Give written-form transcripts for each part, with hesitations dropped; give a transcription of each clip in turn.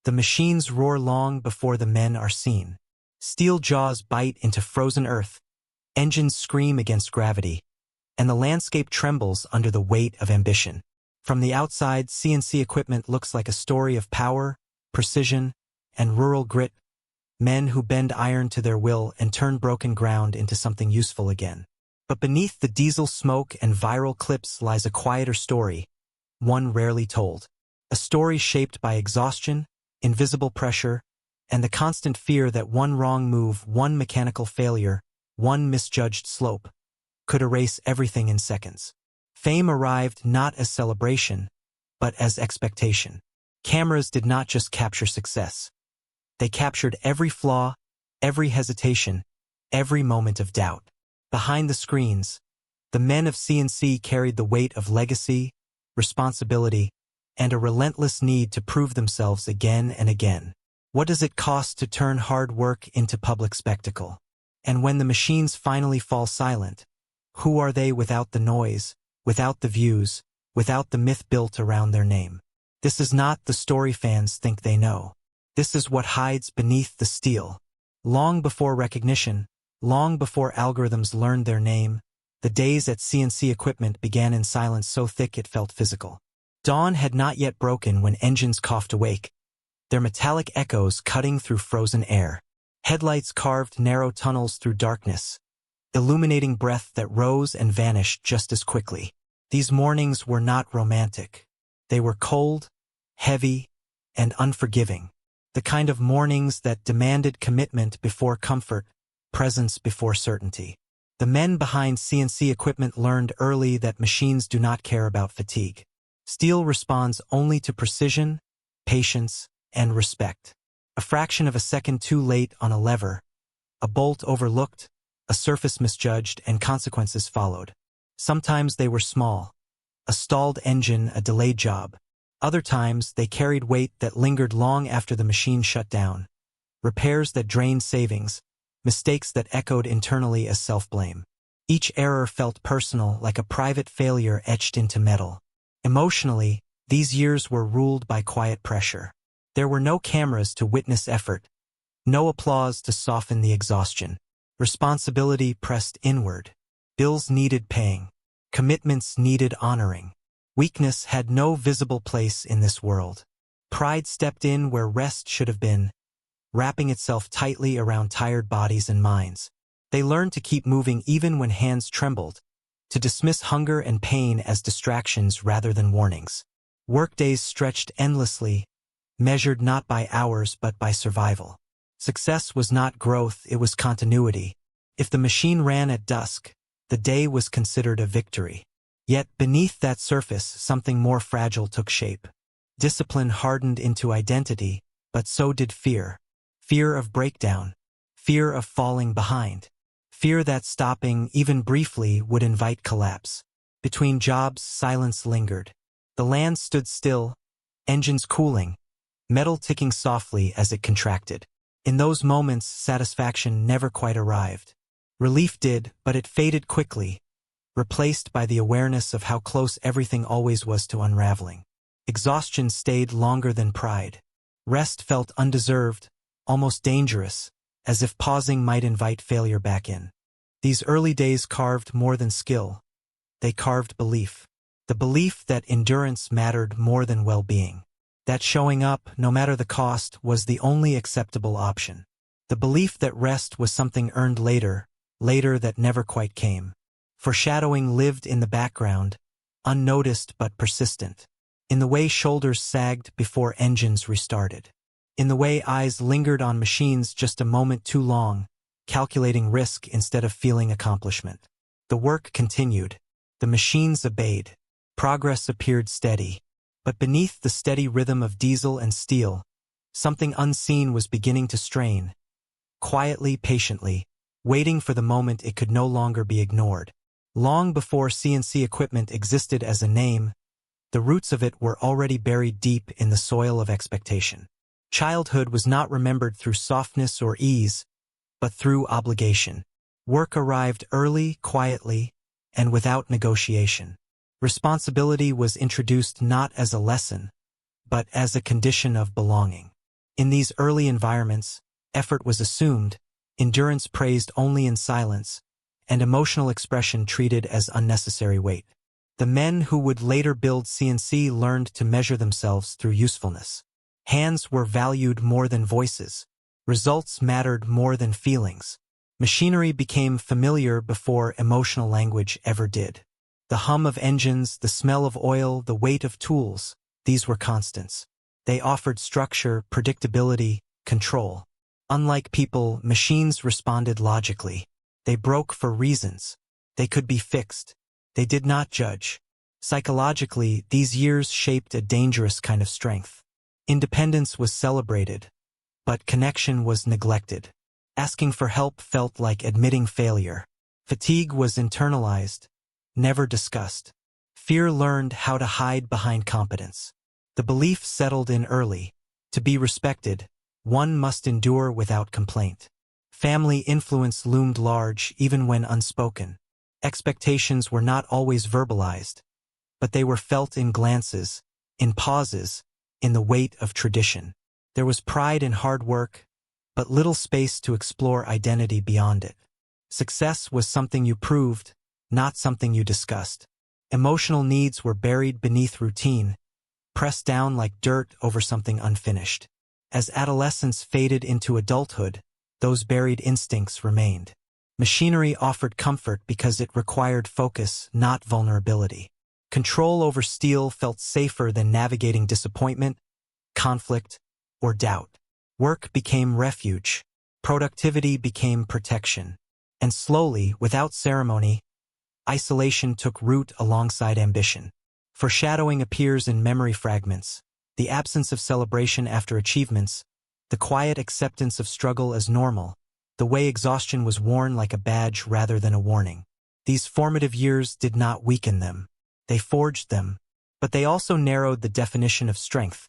The machines roar long before the men are seen. Steel jaws bite into frozen earth, engines scream against gravity, and the landscape trembles under the weight of ambition. From the outside, CNC equipment looks like a story of power, precision, and rural grit, men who bend iron to their will and turn broken ground into something useful again. But beneath the diesel smoke and viral clips lies a quieter story, one rarely told. A story shaped by exhaustion, invisible pressure, and the constant fear that one wrong move, one mechanical failure, one misjudged slope, could erase everything in seconds. Fame arrived not as celebration, but as expectation. Cameras did not just capture success. They captured every flaw, every hesitation, every moment of doubt. Behind the screens, the men of CNC carried the weight of legacy, responsibility, and a relentless need to prove themselves again and again. What does it cost to turn hard work into public spectacle? And when the machines finally fall silent, who are they without the noise, without the views, without the myth built around their name? This is not the story fans think they know. This is what hides beneath the steel. Long before recognition, long before algorithms learned their name, the days at CNC equipment began in silence so thick it felt physical. Dawn had not yet broken when engines coughed awake, their metallic echoes cutting through frozen air. Headlights carved narrow tunnels through darkness, illuminating breath that rose and vanished just as quickly. These mornings were not romantic. They were cold, heavy, and unforgiving. The kind of mornings that demanded commitment before comfort, presence before certainty. The men behind CNC equipment learned early that machines do not care about fatigue. Steel responds only to precision, patience, and respect. A fraction of a second too late on a lever, a bolt overlooked, a surface misjudged, and consequences followed. Sometimes they were small, a stalled engine, a delayed job. Other times they carried weight that lingered long after the machine shut down. Repairs that drained savings, mistakes that echoed internally as self-blame. Each error felt personal, like a private failure etched into metal. Emotionally, these years were ruled by quiet pressure. There were no cameras to witness effort, no applause to soften the exhaustion. Responsibility pressed inward. Bills needed paying. Commitments needed honoring. Weakness had no visible place in this world. Pride stepped in where rest should have been, wrapping itself tightly around tired bodies and minds. They learned to keep moving even when hands trembled, to dismiss hunger and pain as distractions rather than warnings. Workdays stretched endlessly, measured not by hours but by survival. Success was not growth, it was continuity. If the machine ran at dusk, the day was considered a victory. Yet beneath that surface, something more fragile took shape. Discipline hardened into identity, but so did fear. Fear of breakdown, fear of falling behind. Fear that stopping, even briefly, would invite collapse. Between jobs, silence lingered. The land stood still, engines cooling, metal ticking softly as it contracted. In those moments, satisfaction never quite arrived. Relief did, but it faded quickly, replaced by the awareness of how close everything always was to unraveling. Exhaustion stayed longer than pride. Rest felt undeserved, almost dangerous, as if pausing might invite failure back in. These early days carved more than skill. They carved belief. The belief that endurance mattered more than well-being. That showing up, no matter the cost, was the only acceptable option. The belief that rest was something earned later that never quite came. Foreshadowing lived in the background, unnoticed but persistent. In the way shoulders sagged before engines restarted. In the way eyes lingered on machines just a moment too long, calculating risk instead of feeling accomplishment. The work continued. The machines obeyed. Progress appeared steady. But beneath the steady rhythm of diesel and steel, something unseen was beginning to strain. Quietly, patiently, waiting for the moment it could no longer be ignored. Long before CNC equipment existed as a name, the roots of it were already buried deep in the soil of expectation. Childhood was not remembered through softness or ease, but through obligation. Work arrived early, quietly, and without negotiation. Responsibility was introduced not as a lesson, but as a condition of belonging. In these early environments, effort was assumed, endurance praised only in silence, and emotional expression treated as unnecessary weight. The men who would later build CNC learned to measure themselves through usefulness. Hands were valued more than voices. Results mattered more than feelings. Machinery became familiar before emotional language ever did. The hum of engines, the smell of oil, the weight of tools, these were constants. They offered structure, predictability, control. Unlike people, machines responded logically. They broke for reasons. They could be fixed. They did not judge. Psychologically, these years shaped a dangerous kind of strength. Independence was celebrated, but connection was neglected. Asking for help felt like admitting failure. Fatigue was internalized, never discussed. Fear learned how to hide behind competence. The belief settled in early. To be respected, one must endure without complaint. Family influence loomed large even when unspoken. Expectations were not always verbalized, but they were felt in glances, in pauses, in the weight of tradition. There was pride in hard work, but little space to explore identity beyond it. Success was something you proved, not something you discussed. Emotional needs were buried beneath routine, pressed down like dirt over something unfinished. As adolescence faded into adulthood, those buried instincts remained. Machinery offered comfort because it required focus, not vulnerability. Control over steel felt safer than navigating disappointment, conflict, or doubt. Work became refuge. Productivity became protection. And slowly, without ceremony, isolation took root alongside ambition. Foreshadowing appears in memory fragments, the absence of celebration after achievements, the quiet acceptance of struggle as normal, the way exhaustion was worn like a badge rather than a warning. These formative years did not weaken them. They forged them, but they also narrowed the definition of strength,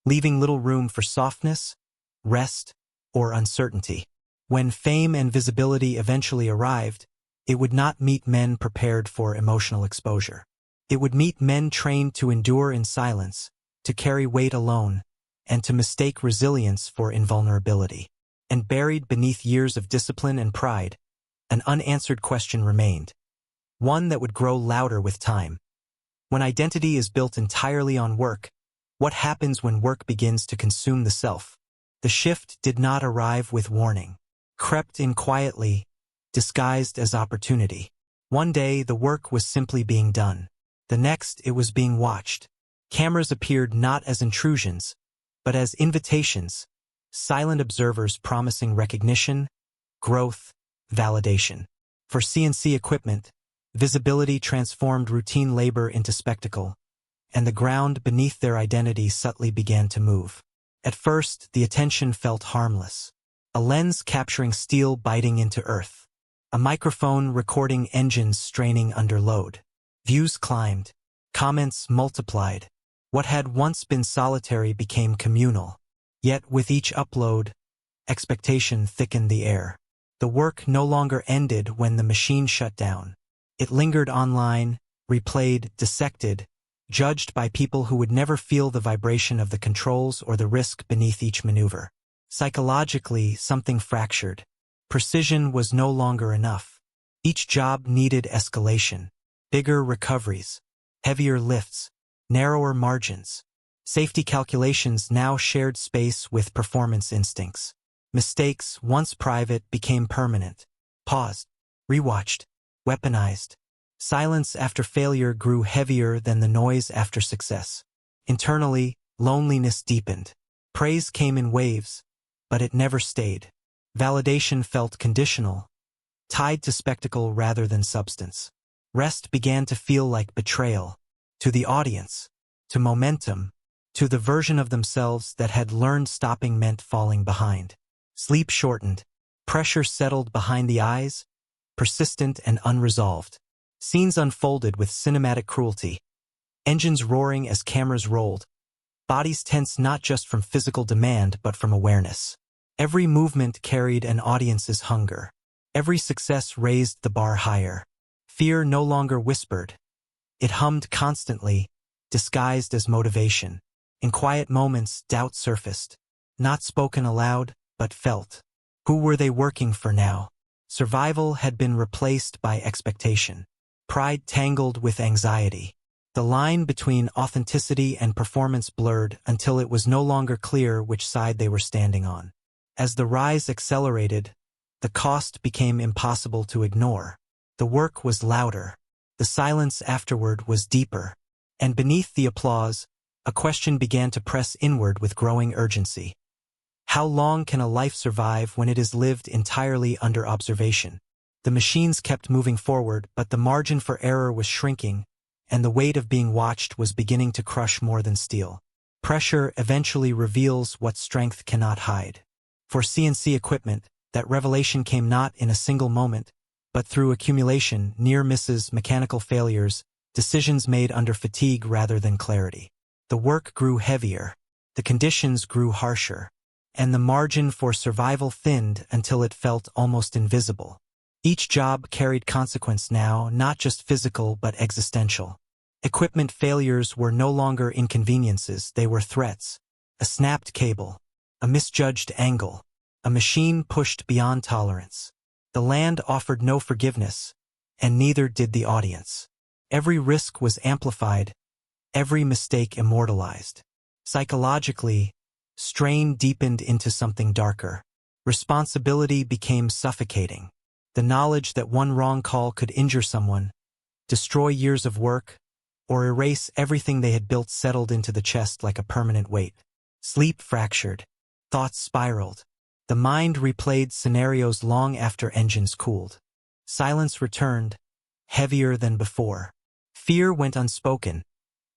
leaving little room for softness, rest, or uncertainty. When fame and visibility eventually arrived, it would not meet men prepared for emotional exposure. It would meet men trained to endure in silence, to carry weight alone, and to mistake resilience for invulnerability. And buried beneath years of discipline and pride, an unanswered question remained, one that would grow louder with time. When identity is built entirely on work, what happens when work begins to consume the self? The shift did not arrive with warning. Crept in quietly, disguised as opportunity. One day, the work was simply being done. The next, it was being watched. Cameras appeared not as intrusions, but as invitations, silent observers promising recognition, growth, validation. For CNC equipment, visibility transformed routine labor into spectacle, and the ground beneath their identity subtly began to move. At first, the attention felt harmless. A lens capturing steel biting into earth. A microphone recording engines straining under load. Views climbed. Comments multiplied. What had once been solitary became communal. Yet with each upload, expectation thickened the air. The work no longer ended when the machine shut down. It lingered online, replayed, dissected, judged by people who would never feel the vibration of the controls or the risk beneath each maneuver. Psychologically, something fractured. Precision was no longer enough. Each job needed escalation. Bigger recoveries. Heavier lifts. Narrower margins. Safety calculations now shared space with performance instincts. Mistakes, once private, became permanent. Paused. Rewatched. Weaponized. Silence after failure grew heavier than the noise after success. Internally, loneliness deepened. Praise came in waves, but it never stayed. Validation felt conditional, tied to spectacle rather than substance. Rest began to feel like betrayal. To the audience, to momentum, to the version of themselves that had learned stopping meant falling behind. Sleep shortened. Pressure settled behind the eyes, persistent and unresolved. Scenes unfolded with cinematic cruelty. Engines roaring as cameras rolled. Bodies tense not just from physical demand but from awareness. Every movement carried an audience's hunger. Every success raised the bar higher. Fear no longer whispered. It hummed constantly, disguised as motivation. In quiet moments, doubt surfaced. not spoken aloud, but felt. Who were they working for now? Survival had been replaced by expectation. Pride tangled with anxiety. The line between authenticity and performance blurred until it was no longer clear which side they were standing on. As the rise accelerated, the cost became impossible to ignore. The work was louder. The silence afterward was deeper. And beneath the applause, a question began to press inward with growing urgency. How long can a life survive when it is lived entirely under observation? The machines kept moving forward, but the margin for error was shrinking, and the weight of being watched was beginning to crush more than steel. Pressure eventually reveals what strength cannot hide. For CNC equipment, that revelation came not in a single moment, but through accumulation, near misses, mechanical failures, decisions made under fatigue rather than clarity. The work grew heavier, the conditions grew harsher, and the margin for survival thinned until it felt almost invisible. Each job carried consequence now, not just physical but existential. Equipment failures were no longer inconveniences, they were threats. A snapped cable, a misjudged angle, a machine pushed beyond tolerance. The land offered no forgiveness, and neither did the audience. Every risk was amplified, every mistake immortalized. Psychologically, strain deepened into something darker. Responsibility became suffocating. The knowledge that one wrong call could injure someone, destroy years of work, or erase everything they had built settled into the chest like a permanent weight. Sleep fractured. Thoughts spiraled. The mind replayed scenarios long after engines cooled. Silence returned, heavier than before. Fear went unspoken,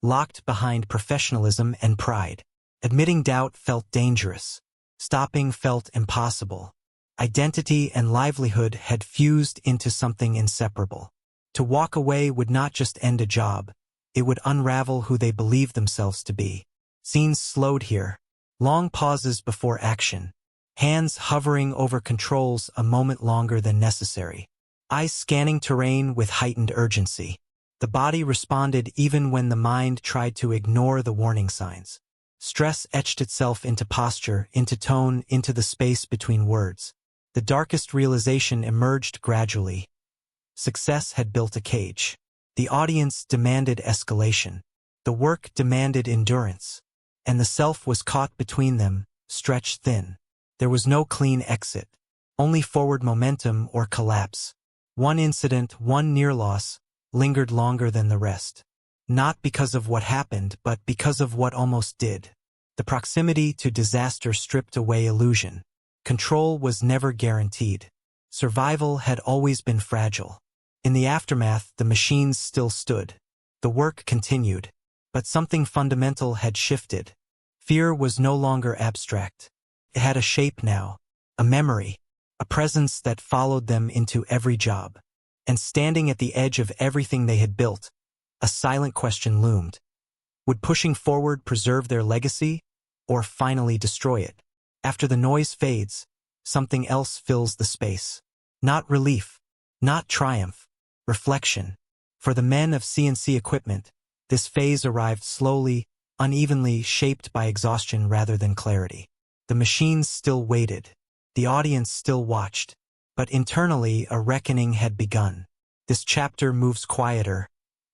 locked behind professionalism and pride. Admitting doubt felt dangerous. Stopping felt impossible. Identity and livelihood had fused into something inseparable. To walk away would not just end a job, it would unravel who they believed themselves to be. Scenes slowed here. Long pauses before action. Hands hovering over controls a moment longer than necessary. Eyes scanning terrain with heightened urgency. The body responded even when the mind tried to ignore the warning signs. Stress etched itself into posture, into tone, into the space between words. The darkest realization emerged gradually. Success had built a cage. The audience demanded escalation. The work demanded endurance. And the self was caught between them, stretched thin. There was no clean exit. Only forward momentum or collapse. One incident, one near loss, lingered longer than the rest. Not because of what happened, but because of what almost did. The proximity to disaster stripped away illusion. Control was never guaranteed. Survival had always been fragile. In the aftermath, the machines still stood. The work continued. But something fundamental had shifted. Fear was no longer abstract. It had a shape now, a memory, a presence that followed them into every job. And standing at the edge of everything they had built, a silent question loomed. Would pushing forward preserve their legacy, or finally destroy it? After the noise fades, something else fills the space. Not relief, not triumph, reflection. For the men of CNC equipment, this phase arrived slowly, unevenly, shaped by exhaustion rather than clarity. The machines still waited. The audience still watched. But internally, a reckoning had begun. This chapter moves quieter,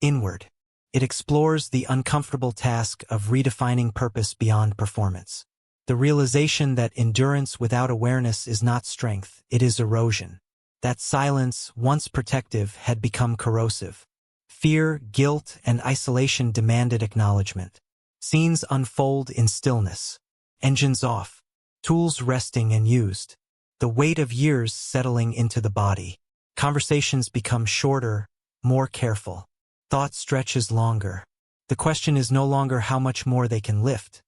inward. It explores the uncomfortable task of redefining purpose beyond performance. The realization that endurance without awareness is not strength, it is erosion. That silence, once protective, had become corrosive. Fear, guilt, and isolation demanded acknowledgement. Scenes unfold in stillness. Engines off. Tools resting and used. The weight of years settling into the body. Conversations become shorter, more careful. Thought stretches longer. The question is no longer how much more they can lift,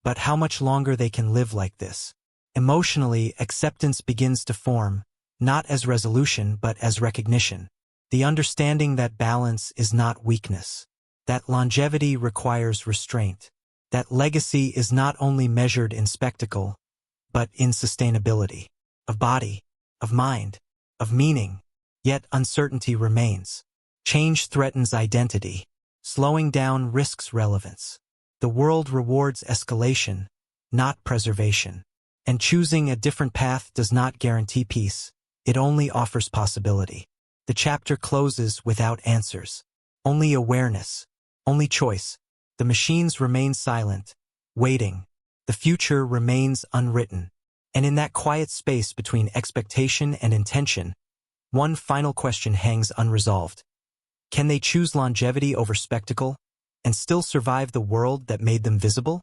but how much longer they can live like this. Emotionally, acceptance begins to form, not as resolution but as recognition. The understanding that balance is not weakness. That longevity requires restraint. That legacy is not only measured in spectacle, but in sustainability. Of body, of mind, of meaning. Yet uncertainty remains. Change threatens identity. Slowing down risks relevance. The world rewards escalation, not preservation. And choosing a different path does not guarantee peace. It only offers possibility. The chapter closes without answers. Only awareness. Only choice. The machines remain silent, waiting. The future remains unwritten. And in that quiet space between expectation and intention, one final question hangs unresolved. Can they choose longevity over spectacle and still survive the world that made them visible?